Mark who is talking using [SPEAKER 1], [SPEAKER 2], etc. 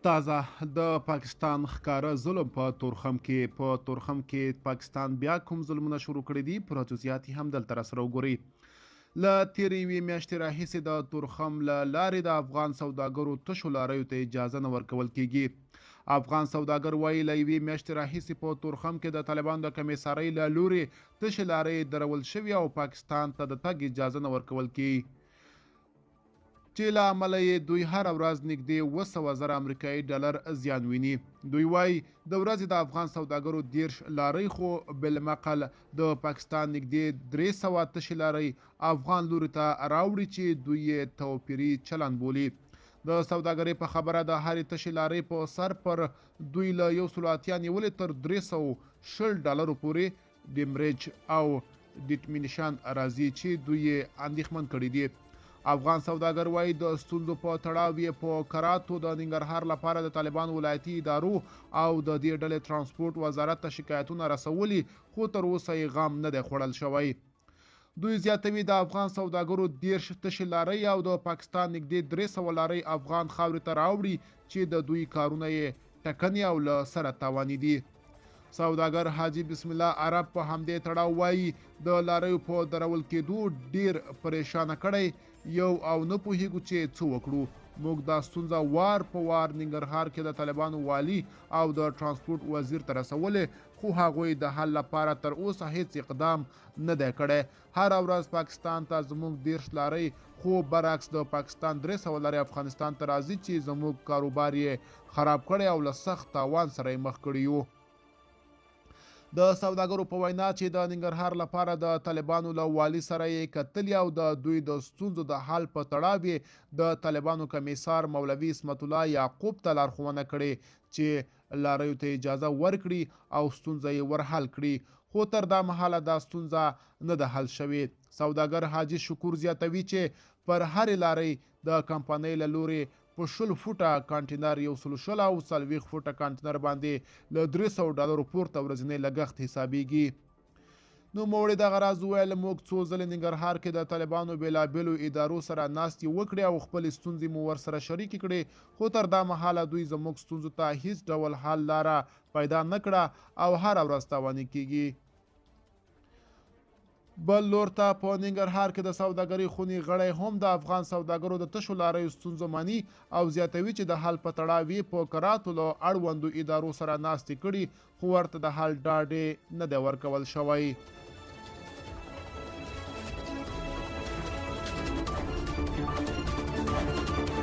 [SPEAKER 1] تازه د پاکستان ښکاره ظلم په تورخم کې پاکستان بیا کوم ظلمونه شروع کړي دي پوره جزئیات یې هم دلته راسره وګورئ. له تېرې یوې میاشتې راهیسې د تورخم له لارې د افغان سوداګرو تشو لاریو ته اجازه نه ورکول کیږي. افغان سوداګر وایي له یوې میاشتې راهیسې په تورخم کې د طالبانو د کمیسارۍ له لورې تشې لارې درول شوي او پاکستان ته د تګ اجازه نه ورکول کیږي، چې له امله یې دوی هره ورځ نږدې 200,000 امریکایي ډالر زیان ویني. دوی وایي د ورځې د افغان سوداګرو 30 لارۍ خو بالمقل د پاکستان نږدې 300 تشې لارۍ افغان لوري ته راوړي چې دوی یې توپیري چلند بولي. د سوداګرۍ په خبره د هرې تشې لارۍ په سر پر دوی له 180 نیولې تر 320 ډالرو پورې ډیمریج او ډیټمینشن راځي چې دوی یې اندېښمن کړي دي. افغان سوداګر وایي د ستونزو په تړاو یې په کراتو د ننګرهار لپاره د طالبان ولایتي ادارو او د دې ډلې ترانسپورټ وزارت ته شکایتونه رسولي، خو تر اوسه یې غم نه دی خوړل شوی. دوی زیاتوي د افغان سوداګرو 30 تشې لارۍ او د پاکستان نږدې 300 لارۍ افغان خاورې ته راوړي چې د دوی کارونه یې ټکني او له سره تاواني دي. سوداګر حاجی بسم الله عرب په همدې تړاو وایي د لاریو په درول کېدو ډیر پریشانه کړی یو او نه پوهیږو چې څه وکړو. موږ دا ستونزه وار په وار ننګرهار کې د طالبانو والي او د ترانسپورټ وزیر ته رسولې، خو هغوی د حل لپاره تر اوسه هیڅ اقدام نه دی کړی. هره ورځ پاکستان ته زموږ 30 لارۍ خو برعکس د پاکستان 300 لارۍ افغانستان ته راځي چې زموږ کاروبار یې خراب کړی او له سخت تاوان سره یې مخ کړي یو. د سوداګرو په وینا چې د ننګرهار لپاره د طالبانو له والي سره یې کتلي او د دوی د ستونزو د حل په تړاو یې د طالبانو کمیسار مولوي اسمت الله یعقوب ته لارښوونه کړې چې لاریو ته اجازه ورکړي او ستونزه یې ورحل کړي، خو تر دا مهاله دا ستونزه نه ده حل شوې. سوداګر حاجي شکور زیاتوي چې پر هرې لارۍ د کمپنۍ له لورې په 100 فوټه کانټینر 120 او 40 فوټه کانټینر باندې له 300 ډالرو پورته ورځنی لګښت حسابیږي. نو موړي دغه راز وویل موږ څو ځلې ننګرهار کې د طالبانو بېلابېلو ادارو سره ناستې وکړې او خپلې ستونزې مو ورسره شریکې کړې، خو تر دا مهاله دوی زموږ ستونزو ته هیڅ ډول حل لاره پیدا نه کړه او هره ورځ تاواني کیږي. بل لور ته په ننګرهار کې د سوداګرۍ خونې غړی هم د افغان سوداګرو د تشو لاریو ستونزو مني او زیاتوي چې د حل په تړاو یې په کراتو له اړوندو ادارو سره ناستې کړي، خو ورته د حل ډاډ نه دی ورکول شوی.